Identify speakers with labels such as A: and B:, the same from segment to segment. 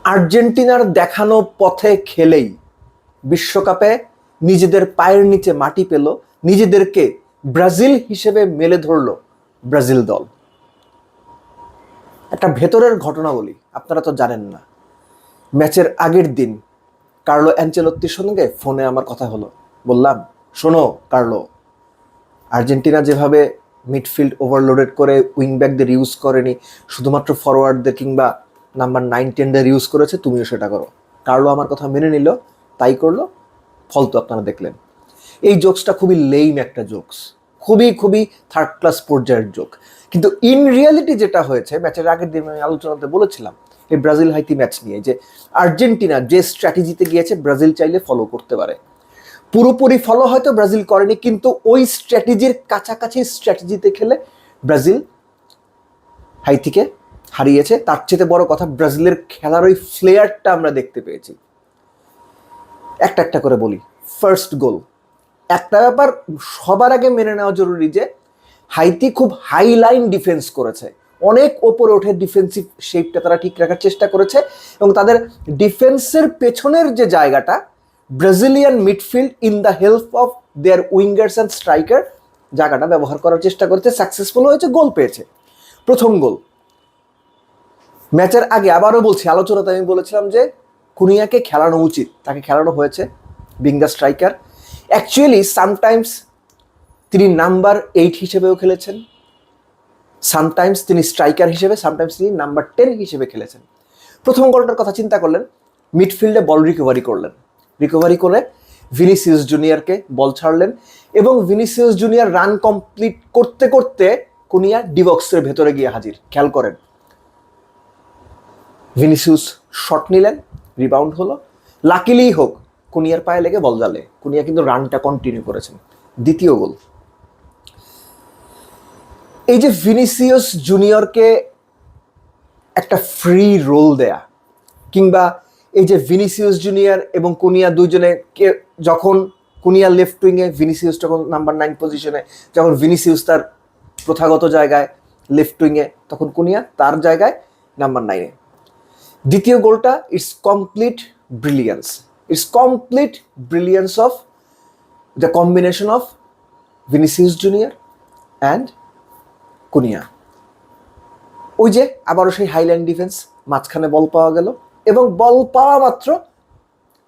A: আর্জেন্টিনার দেখানো পথে খেলেই বিশ্বকাপে নিজেদের পায়ের নিচে মাটি পেল, নিজেদেরকে ব্রাজিল হিসেবে মেলে ধরল ব্রাজিল দল। একটা ভেতরের ঘটনা বলি, আপনারা তো জানেন না। ম্যাচের আগের দিন কার্লো অ্যানচেলত্তির সঙ্গে ফোনে আমার কথা হলো। বললাম, শোনো কার্লো, আর্জেন্টিনা যেভাবে মিডফিল্ড ওভারলোডেড করে উইংব্যাকদের ইউজ করেনি, শুধুমাত্র ফরওয়ার্ডদের কিংবা নাম্বার 9-10দের ইউজ করেছে, তুমিও সেটা করো। কার্লো আমার কথা মেনে নিল, তাই করলো, ফল তো আপনারা দেখলেন। এই জোকসটা খুবই লেইম একটা জোকস, খুবই খুবই থার্ড ক্লাস পর্যায়ের জোক। কিন্তু ইন রিয়ালিটি যেটা হয়েছে, ম্যাচের আগের দিন আমি আলোচনাতে বলেছিলাম এই ব্রাজিল হাইতি ম্যাচ নিয়ে, যে আর্জেন্টিনা যে স্ট্র্যাটেজিতে গিয়েছে ব্রাজিল চাইলে ফলো করতে পারে। পুরোপুরি ফলো হয়তো ব্রাজিল করেনি, কিন্তু ওই স্ট্র্যাটেজির কাছাকাছি স্ট্র্যাটেজিতে খেলে ব্রাজিল হাইতিকে হারিয়েছে। তার চেয়ে বড় কথা, ব্রাজিলের খেলার ওই ফ্লেয়ারটা আমরা দেখতে পেয়েছি। একটা একটা করে বলি। ফার্স্ট গোল, একটা ব্যাপার সবার আগে মেনে নেওয়া জরুরি যে হাইতি খুব হাই লাইন ডিফেন্স করেছে, অনেক ওপরে ওঠে ডিফেন্সিভ শেপটা তারা ঠিক রাখার চেষ্টা করেছে, এবং তাদের ডিফেন্সের পেছনের যে জায়গাটা, Brazilian midfield in the help of their উইঙ্গার্স and striker জায়গাটা ব্যবহার করার চেষ্টা করেছে, সাকসেসফুল হয়েছে, গোল পেয়েছে। প্রথম গোল। ম্যাচের আগে আবারও বলছি, আলোচনাতে আমি বলেছিলাম যে কুনিয়াকে খেলানো উচিত, তাকে খেলানো হয়েছে, being the striker. Actually sometimes তিনি নাম্বার 8 হিসেবেও খেলেছেন, সামটাইমস তিনি স্ট্রাইকার হিসেবে, সামটাইমস তিনি নাম্বার 10 হিসেবে খেলেছেন। প্রথম গোলটার কথা চিন্তা করলেন, মিডফিল্ডে বল রিকভারি করলেন, রিকভারি করে ভিনিসিয়াস জুনিয়রকে বল ছাড়লেন, এবং ভিনিসিয়াস জুনিয়র রান কমপ্লিট করতে করতে কুনিয়া ডিবক্সের ভেতরে গিয়ে হাজির। খেয়াল করেন, ভিনিসিয়াস শট নিলেন, রিবাউন্ড হলো, লাকিলি হোক কুনিয়ার পায়ে লেগে বল জালে, কুনিয়া কিন্তু রানটা কন্টিনিউ করেছেন। দ্বিতীয় গোল, এই যে ভিনিসিয়াস জুনিয়রকে একটা ফ্রি রোল দেয়া, কিংবা এই যে ভিনিসিয়াস জুনিয়র এবং কুনিয়া দুইজনে যখন কুনিয়া লেফট উইংয়ে, ভিনিসিয়াস তখন নাম্বার 9 পজিশনে, যখন ভিনিসিয়াস তার প্রথাগত জায়গায় লেফট উইংয়ে, তখন কুনিয়া তার জায়গায় নাম্বার 9-এ। দ্বিতীয় গোলটা, it's complete brilliance, it's complete brilliance of the combination of Vinicius junior and Cunha. ওই যে আবারও সেই হাইল্যান্ড ডিফেন্স, মাঝখানে বল পাওয়া গেল, এবং বল পাওয়া মাত্র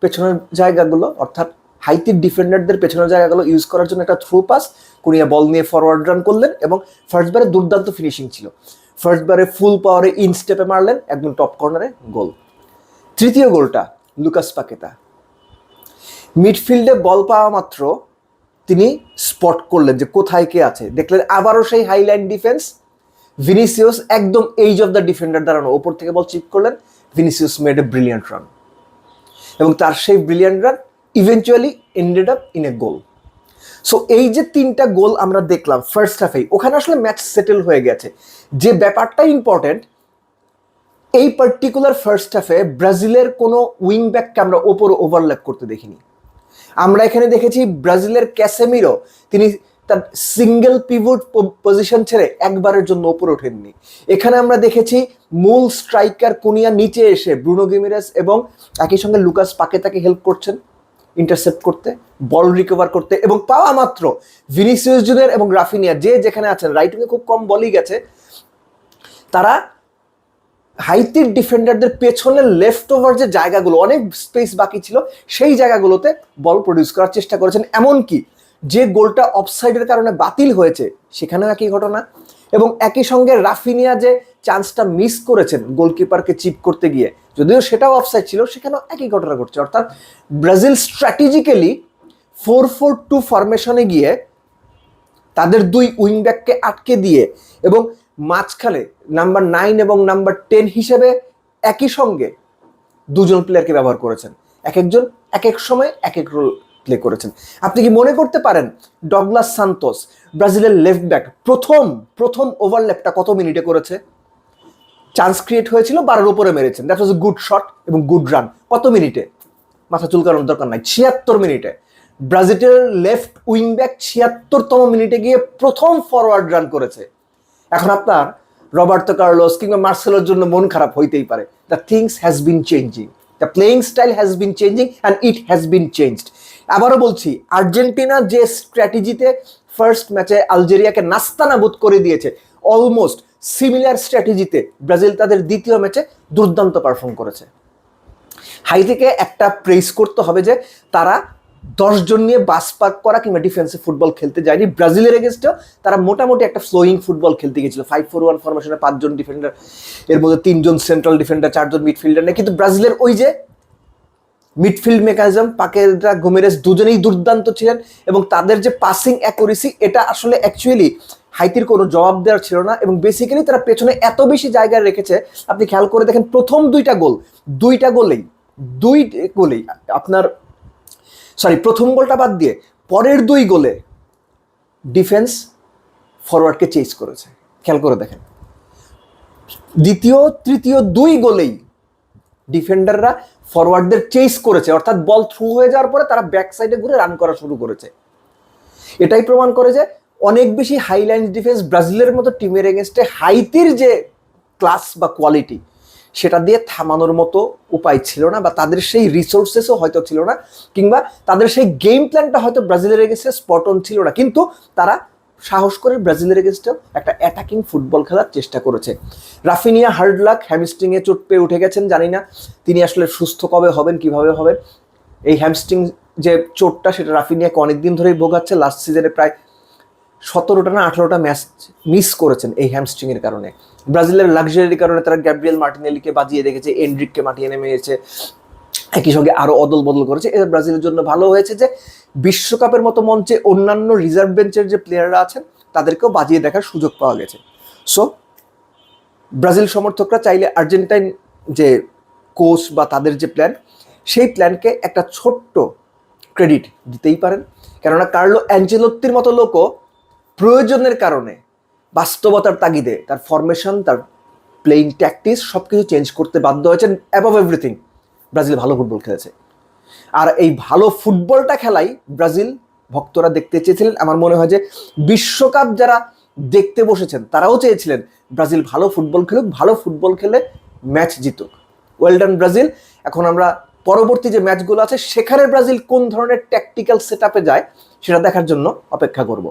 A: পেছনের জায়গাগুলো, অর্থাৎ হাইতির ডিফেন্ডারদের পেছনের জায়গাগুলো ইউজ করার জন্য একটা থ্রু পাস, কুনিয়া বল নিয়ে ফরওয়ার্ড রান করলেন, এবং ফার্স্ট বারে দুর্দান্ত ফিনিশিং ছিল, ফার্স্ট বারে ফুল পাওয়ারে ইন স্টেপে মারলেন, একদম টপ কর্নারে গোল। তৃতীয় গোলটা, লুকাস পাকেতা মিডফিল্ডে বল পাওয়া মাত্র তিনি স্পট করলেন যে কোথায় কে আছে, দেখলেন আবারও সেই হাইলাইন ডিফেন্স, ভিনিসিয়াস একদম এইজ অফ দ্য ডিফেন্ডার দাঁড়ানো, ওপর থেকে বল চিপ করলেন, Vinicius made a brilliant run, এবং তার সেই brilliant run eventually ended up in a goal. So এই যে তিনটা গোল আমরা দেখলাম ফার্স্ট হাফেই, ওখানে আসলে ম্যাচ সেটেল হয়ে গেছে। যে ব্যাপারটা ইম্পর্টেন্ট, এই পার্টিকুলার ফার্স্ট হাফে ব্রাজিলের কোনো উইং ব্যাককে আমরা ওপরে ওভারল্যাপ করতে দেখিনি। আমরা এখানে দেখেছি ব্রাজিলের ক্যাসেমিরো, তিনি তার সিঙ্গেল পিভট পজিশন ছেড়ে একবারের জন্য ওপরে ওঠেননি। এখানে আমরা দেখেছি মূল স্ট্রাইকার কুনিয়া নিচে এসে ব্রুনো গিমেরেস এবং একই সঙ্গে লুকাস পাকেতাকে হেল্প করছেন ইন্টারসেপ্ট করতে, বল রিকভার করতে, এবং পাওয়া মাত্র ভিনিসিয়াস জুনিয়র এবং রাফিনিয়া যে যেখানে আছেন, রাইট উইংয়ে খুব কম বলই গেছে, তারা হাইতির ডিফেন্ডারদের পেছনের লেফট ওভার যে জায়গাগুলো, অনেক স্পেস বাকি ছিল, সেই জায়গাগুলোতে বল প্রডিউস করার চেষ্টা করেছেন। এমনকি যে গোলটা অফসাইডের কারণে বাতিল হয়েছে সেখানেও একই ঘটনা, এবং একই সঙ্গে রাফিনিয়া যে চান্সটা মিস করেছেন গোলকিপারকে চিপ করতে গিয়ে, যদিও সেটাও অফসাইড ছিল, সেখানেও একই ঘটনা ঘটছে। অর্থাৎ ব্রাজিল স্ট্র্যাটেজিক্যালি 4-4-2 ফরমেশনে গিয়ে তাদের দুই উইংব্যাককে আটকে দিয়ে, এবং মাঝখানে নাম্বার 9 এবং নাম্বার 10 হিসেবে একই সঙ্গে দুজন প্লেয়ারকে ব্যবহার করেছেন, এক একজন এক এক সময় এক এক রোল প্লে করেছেন। আপনি কি মনে করতে পারেন ডগলাস সান্তোস, ব্রাজিলের লেফট ব্যাক, প্রথম ওভারল্যাপটা কত মিনিটে করেছে? চান্স ক্রিয়েট হয়েছিল, 12-এর উপরে মেরেছেন, that was a good shot এবং গুড রান। কত মিনিটে? মাথা চুলকানোর দরকার নাই, 76 মিনিটে। ব্রাজিলের লেফট উইং ব্যাক 76তম মিনিটে গিয়ে প্রথম ফরওয়ার্ড রান করেছে। এখন আপনার রবার্তো কার্লোস কিংবা মার্সেলোর জন্য মন খারাপ হইতেই পারে। The things has been changing, the playing style has been changing and it has been changed. আবারও বলছি, আর্জেন্টিনা যে স্ট্র্যাটেজিতে ফার্স্ট ম্যাচে আলজেরিয়াকে নাস্তানাবুদ করে দিয়েছে, অলমোস্ট সিমিলার স্ট্র্যাটেজিতে ব্রাজিল তাদের দ্বিতীয় ম্যাচে দুর্দান্ত পারফর্ম করেছে। হাইতিকে একটা প্রেস করতে হবে যে তারা 10 জন নিয়ে বাস পার্ক করা কিংবা ডিফেন্সিভ ফুটবল খেলতে যায়নি। ব্রাজিলের এগেনস্টেও তারা মোটামুটি একটা ফ্লোয়িং ফুটবল খেলতে গেছিল। 5-4-1 ফরমেশনে 5 জন ডিফেন্ডার, এর মধ্যে 3 জন সেন্ট্রাল ডিফেন্ডার, 4 জন মিডফিল্ডার নেই। কিন্তু ব্রাজিলের ওই যে মিডফিল্ড মেকানিজম, পাকেরা গোমেরেস দুজনেই দুর্দান্ত ছিলেন এবং তাদের যে পাসিং অ্যাকুরেসি, এটা আসলে অ্যাকচুয়ালি হাইতির কোনো জবাব দেওয়ার ছিল না। এবং বেসিক্যালি তারা পেছনে এত বেশি জায়গায় রেখেছে, আপনি খেয়াল করে দেখেন প্রথম দুইটা গোলেই আপনার প্রথম গোলটা বাদ দিয়ে পরের 2 গোলে ডিফেন্স ফরওয়ার্ডকে চেজ করেছে। খেয়াল করে দেখেন দ্বিতীয় তৃতীয় 2 গোলেই ডিফেন্ডাররা ফরওয়ার্ডদের চেজ করেছে, অর্থাৎ বল থ্রু হয়ে যাওয়ার পরে তারা ব্যাক সাইডে ঘুরে রান করা শুরু করেছে। এটাই প্রমাণ করে যে অনেক বেশি হাইলাইন ডিফেন্স ব্রাজিলের মতো টিমের এগেনস্টে হাইতির যে ক্লাস বা কোয়ালিটি, সেটা দিয়ে থামানোর মতো উপায় ছিল না, বা তাদের সেই রিসোর্সেসও হয়তো ছিল না, কিংবা তাদের সেই গেম প্ল্যানটা হয়তো ব্রাজিলের এগেনস্টে স্পট অন ছিল না। কিন্তু তারা সাহস করে ব্রাজিলের এগেনস্টেও একটা অ্যাটাকিং ফুটবল খেলার চেষ্টা করেছে। রাফিনিয়া হার্ড লাক, হ্যামস্ট্রিংয়ে চোট পেয়ে উঠে গেছেন, জানি না তিনি আসলে সুস্থ কবে হবেন, কিভাবে হবেন। এই হ্যামস্ট্রিং যে চোটটা, সেটা রাফিনিয়াকে অনেকদিন ধরেই ভোগাচ্ছে। লাস্ট সিজনে প্রায় 17টা না 18টা ম্যাচ মিস করেছেন এই হ্যামস্ট্রিংয়ের কারণে। ব্রাজিলের লাক্সারির কারণে তারা গ্যাব্রিয়েল মার্টিনেলিকে বাজিয়ে রেখেছে, এন্ড্রিককে মাটিয়ে নেমেছে, একই সঙ্গে আরও অদল বদল করেছে। এটা ব্রাজিলের জন্য ভালো হয়েছে যে বিশ্বকাপের মতো মঞ্চে অন্যান্য রিজার্ভ বেঞ্চের যে প্লেয়াররা আছেন তাদেরকেও বাজিয়ে দেখার সুযোগ পাওয়া গেছে। সো ব্রাজিল সমর্থকরা চাইলে আর্জেন্টাইন যে কোচ বা তাদের যে প্ল্যান, সেই প্ল্যানকে একটা ছোট্ট ক্রেডিট দিতেই পারেন। কেননা কার্লো অ্যাঞ্চেলোত্তির মতো লোকও প্রয়োজনের কারণে, বাস্তবতার তাগিদে তার ফরমেশন, তার প্লেইং ট্যাকটিক্স সব কিছু চেঞ্জ করতে বাধ্য হয়েছেন। অ্যাবভ এভরিথিং ব্রাজিল ভালো ফুটবল খেলেছে, আর এই ভালো ফুটবলটা খেলাই ব্রাজিল ভক্তরা দেখতে চেয়েছিলেন। আমার মনে হয় যে বিশ্বকাপ যারা দেখতে বসেছেন তারাও চেয়েছিলেন ব্রাজিল ভালো ফুটবল খেলুক, ভালো ফুটবল খেলে ম্যাচ জিতুক। Well done Brazil. এখন আমরা পরবর্তী যে ম্যাচগুলো আছে সেখানে ব্রাজিল কোন ধরনের ট্যাকটিক্যাল সেট আপে যায় সেটা দেখার জন্য অপেক্ষা করব।